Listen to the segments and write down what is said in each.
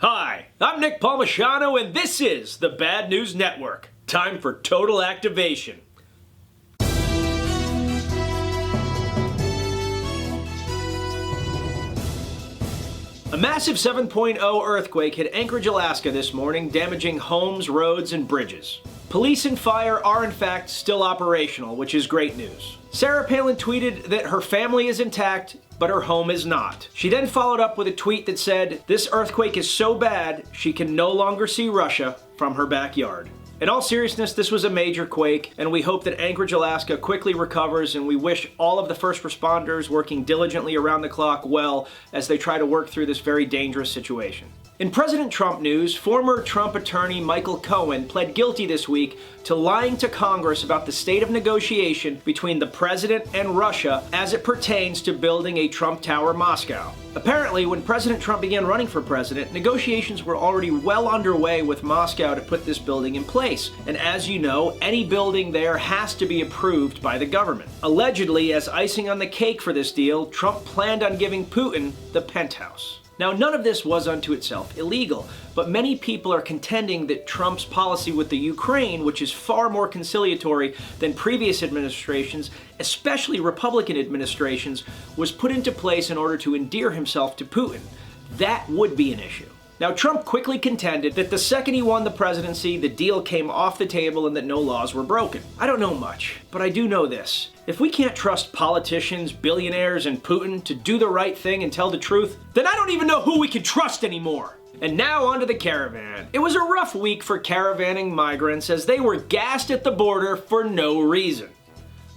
Hi, I'm Nick Palmisano, and this is the Bad News Network. Time for total activation. A massive 7.0 earthquake hit Anchorage, Alaska this morning, damaging homes, roads, and bridges. Police and fire are in fact still operational, which is great news. Sarah Palin tweeted that her family is intact, but her home is not. She then followed up with a tweet that said, "This earthquake is so bad, she can no longer see Russia from her backyard." In all seriousness, this was a major quake, and we hope that Anchorage, Alaska quickly recovers, and we wish all of the first responders working diligently around the clock well as they try to work through this very dangerous situation. In President Trump news, former Trump attorney Michael Cohen pled guilty this week to lying to Congress about the state of negotiation between the president and Russia as it pertains to building a Trump Tower Moscow. Apparently, when President Trump began running for president, negotiations were already well underway with Moscow to put this building in place. And as you know, any building there has to be approved by the government. Allegedly, as icing on the cake for this deal, Trump planned on giving Putin the penthouse. Now, none of this was unto itself illegal, but many people are contending that Trump's policy with the Ukraine, which is far more conciliatory than previous administrations, especially Republican administrations, was put into place in order to endear himself to Putin. That would be an issue. Now, Trump quickly contended that the second he won the presidency, the deal came off the table and that no laws were broken. I don't know much, but I do know this. If we can't trust politicians, billionaires, and Putin to do the right thing and tell the truth, then I don't even know who we can trust anymore. And now onto the caravan. It was a rough week for caravanning migrants as they were gassed at the border for no reason.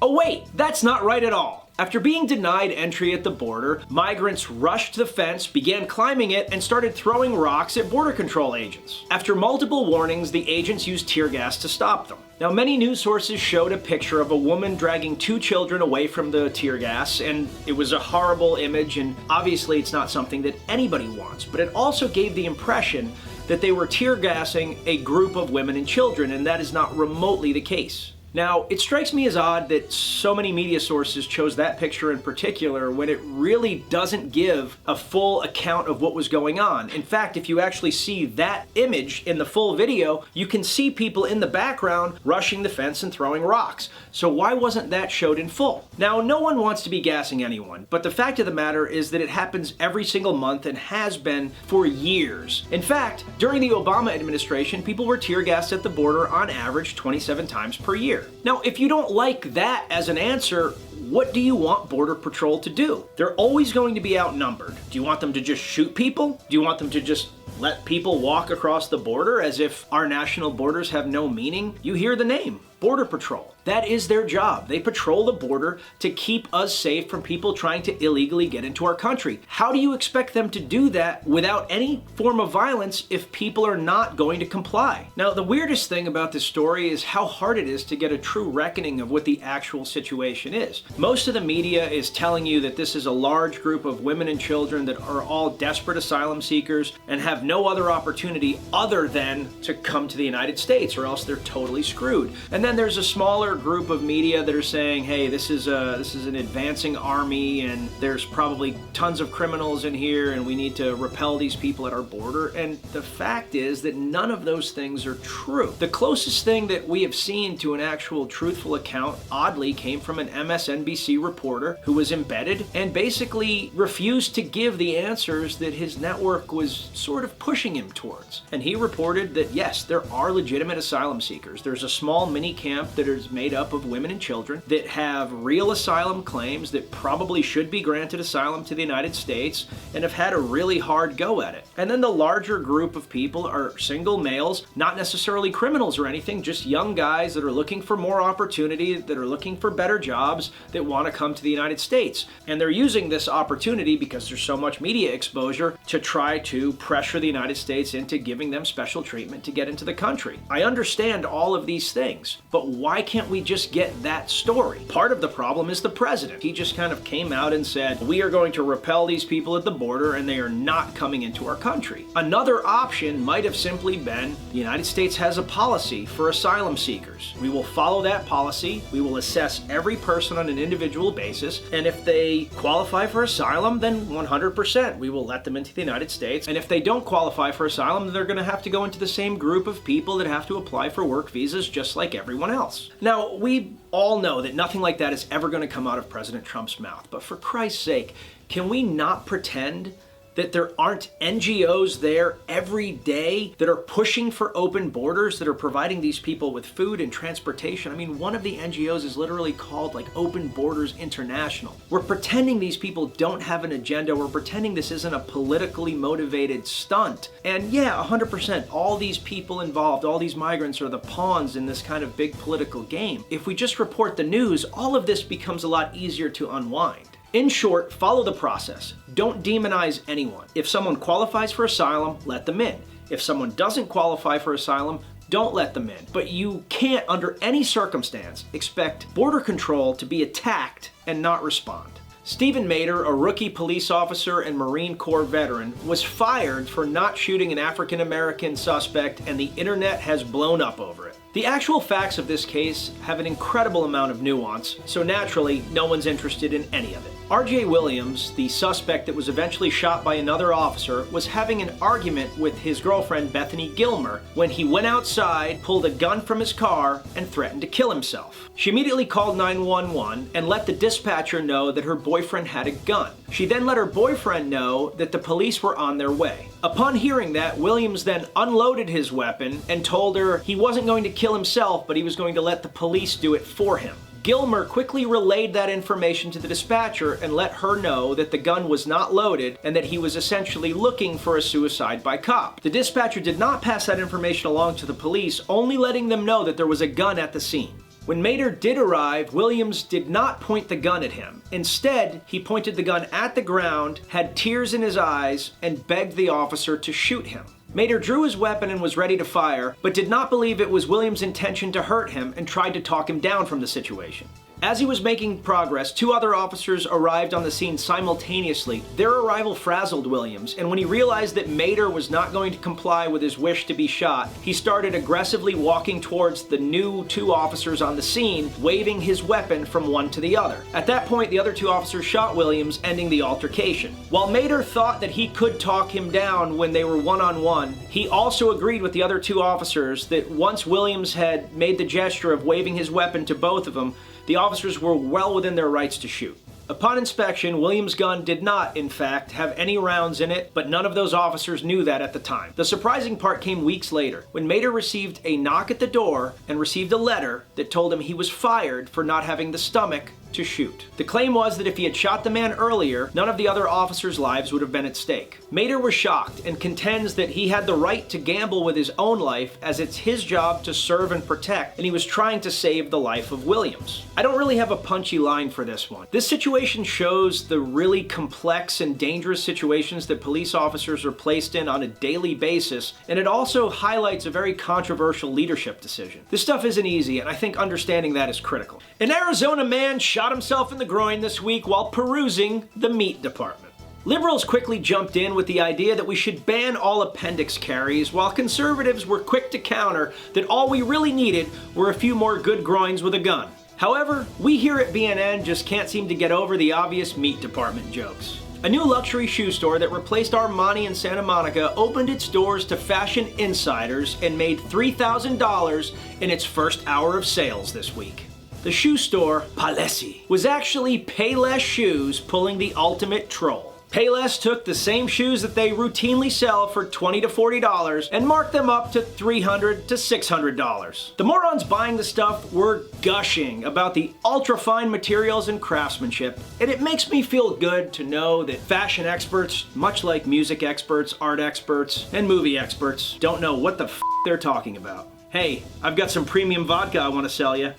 Oh wait, that's not right at all. After being denied entry at the border, migrants rushed the fence, began climbing it, and started throwing rocks at border control agents. After multiple warnings, the agents used tear gas to stop them. Now, many news sources showed a picture of a woman dragging two children away from the tear gas, and it was a horrible image, and obviously it's not something that anybody wants, but it also gave the impression that they were tear gassing a group of women and children, and that is not remotely the case. Now, it strikes me as odd that so many media sources chose that picture in particular when it really doesn't give a full account of what was going on. In fact, if you actually see that image in the full video, you can see people in the background rushing the fence and throwing rocks. So why wasn't that showed in full? Now, no one wants to be gassing anyone, but the fact of the matter is that it happens every single month and has been for years. In fact, during the Obama administration, people were tear gassed at the border on average 27 times per year. Now, if you don't like that as an answer, what do you want Border Patrol to do? They're always going to be outnumbered. Do you want them to just shoot people? Do you want them to just let people walk across the border as if our national borders have no meaning? You hear the name, Border Patrol. That is their job. They patrol the border to keep us safe from people trying to illegally get into our country. How do you expect them to do that without any form of violence if people are not going to comply? Now, the weirdest thing about this story is how hard it is to get a true reckoning of what the actual situation is. Most of the media is telling you that this is a large group of women and children that are all desperate asylum seekers and have no other opportunity other than to come to the United States, or else they're totally screwed. And then there's a smaller group of media that are saying, hey, this is an advancing army and there's probably tons of criminals in here and we need to repel these people at our border. And the fact is that none of those things are true. The closest thing that we have seen to an actual truthful account, oddly, came from an MSNBC reporter who was embedded and basically refused to give the answers that his network was sort of pushing him towards. And he reported that yes, there are legitimate asylum seekers. There's a small mini camp that is made up of women and children that have real asylum claims that probably should be granted asylum to the United States and have had a really hard go at it. And then the larger group of people are single males, not necessarily criminals or anything, just young guys that are looking for more opportunity, that are looking for better jobs, that want to come to the United States. And they're using this opportunity because there's so much media exposure to try to pressure the United States into giving them special treatment to get into the country. I understand all of these things, But why can't we just get that story? Part of the problem is the president. He just kind of came out and said, we are going to repel these people at the border and they are not coming into our country. Another option might have simply been, the United States has a policy for asylum seekers. We will follow that policy. We will assess every person on an individual basis. And if they qualify for asylum, then 100% we will let them into the United States. And if they don't qualify for asylum, they're going to have to go into the same group of people that have to apply for work visas just like everyone else. Now, we all know that nothing like that is ever going to come out of President Trump's mouth, but for Christ's sake, can we not pretend that there aren't NGOs there every day that are pushing for open borders, that are providing these people with food and transportation? I mean, one of the NGOs is literally called like Open Borders International. We're pretending these people don't have an agenda. We're pretending this isn't a politically motivated stunt. And yeah, 100%, all these people involved, all these migrants are the pawns in this kind of big political game. If we just report the news, all of this becomes a lot easier to unwind. In short, follow the process. Don't demonize anyone. If someone qualifies for asylum, let them in. If someone doesn't qualify for asylum, don't let them in. But you can't, under any circumstance, expect Border Control to be attacked and not respond. Stephen Mater, a rookie police officer and Marine Corps veteran, was fired for not shooting an African-American suspect, and the internet has blown up over it. The actual facts of this case have an incredible amount of nuance, so naturally, no one's interested in any of it. R.J. Williams, the suspect that was eventually shot by another officer, was having an argument with his girlfriend Bethany Gilmer when he went outside, pulled a gun from his car, and threatened to kill himself. She immediately called 911 and let the dispatcher know that her boyfriend had a gun. She then let her boyfriend know that the police were on their way. Upon hearing that, Williams then unloaded his weapon and told her he wasn't going to kill himself, but he was going to let the police do it for him. Gilmer quickly relayed that information to the dispatcher and let her know that the gun was not loaded and that he was essentially looking for a suicide by cop. The dispatcher did not pass that information along to the police, only letting them know that there was a gun at the scene. When Mater did arrive, Williams did not point the gun at him. Instead, he pointed the gun at the ground, had tears in his eyes, and begged the officer to shoot him. Mater drew his weapon and was ready to fire, but did not believe it was Williams' intention to hurt him and tried to talk him down from the situation. As he was making progress, two other officers arrived on the scene simultaneously. Their arrival frazzled Williams, and when he realized that Mater was not going to comply with his wish to be shot, he started aggressively walking towards the new two officers on the scene, waving his weapon from one to the other. At that point, the other two officers shot Williams, ending the altercation. While Mater thought that he could talk him down when they were one-on-one, he also agreed with the other two officers that once Williams had made the gesture of waving his weapon to both of them, the officers were well within their rights to shoot. Upon inspection, Williams' gun did not, in fact, have any rounds in it, but none of those officers knew that at the time. The surprising part came weeks later, when Mater received a knock at the door and received a letter that told him he was fired for not having the stomach to shoot. The claim was that if he had shot the man earlier, none of the other officers' lives would have been at stake. Mater was shocked and contends that he had the right to gamble with his own life, as it's his job to serve and protect, and he was trying to save the life of Williams. I don't really have a punchy line for this one. This situation shows the really complex and dangerous situations that police officers are placed in on a daily basis, and it also highlights a very controversial leadership decision. This stuff isn't easy, and I think understanding that is critical. An Arizona man shot himself in the groin this week while perusing the meat department. Liberals quickly jumped in with the idea that we should ban all appendix carries, while conservatives were quick to counter that all we really needed were a few more good groins with a gun. However, we here at BNN just can't seem to get over the obvious meat department jokes. A new luxury shoe store that replaced Armani in Santa Monica opened its doors to fashion insiders and made $3,000 in its first hour of sales this week. The shoe store, Palessi, was actually Payless Shoes pulling the ultimate troll. Payless took the same shoes that they routinely sell for $20 to $40 and marked them up to $300 to $600. The morons buying the stuff were gushing about the ultra-fine materials and craftsmanship, and it makes me feel good to know that fashion experts, much like music experts, art experts, and movie experts, don't know what the they're talking about. Hey, I've got some premium vodka I want to sell you.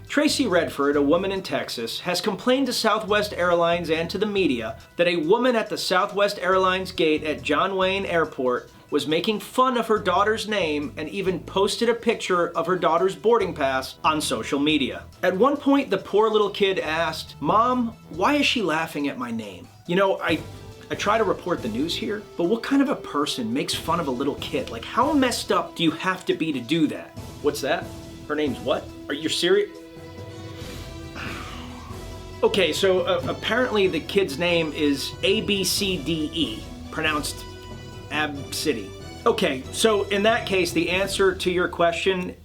Tracy Redford, a woman in Texas, has complained to Southwest Airlines and to the media that a woman at the Southwest Airlines gate at John Wayne Airport was making fun of her daughter's name and even posted a picture of her daughter's boarding pass on social media. At one point, the poor little kid asked, "Mom, why is she laughing at my name?" You know, I try to report the news here, but what kind of a person makes fun of a little kid? Like, how messed up do you have to be to do that? What's that? Her name's what? Are you serious? Okay, so apparently the kid's name is ABCDE, pronounced Absidy. Okay, so in that case, the answer to your question,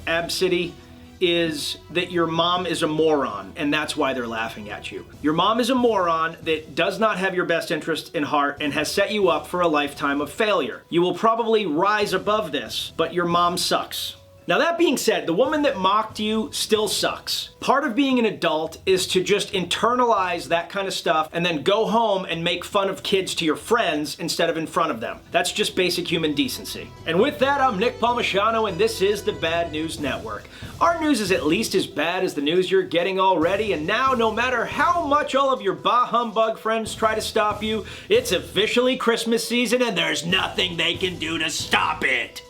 Absidy, is that your mom is a moron, and that's why they're laughing at you. Your mom is a moron that does not have your best interest in heart and has set you up for a lifetime of failure. You will probably rise above this, but your mom sucks. Now that being said, the woman that mocked you still sucks. Part of being an adult is to just internalize that kind of stuff and then go home and make fun of kids to your friends instead of in front of them. That's just basic human decency. And with that, I'm Nick Palmisciano, and this is the Bad News Network. Our news is at least as bad as the news you're getting already, and now no matter how much all of your bah humbug friends try to stop you, it's officially Christmas season and there's nothing they can do to stop it.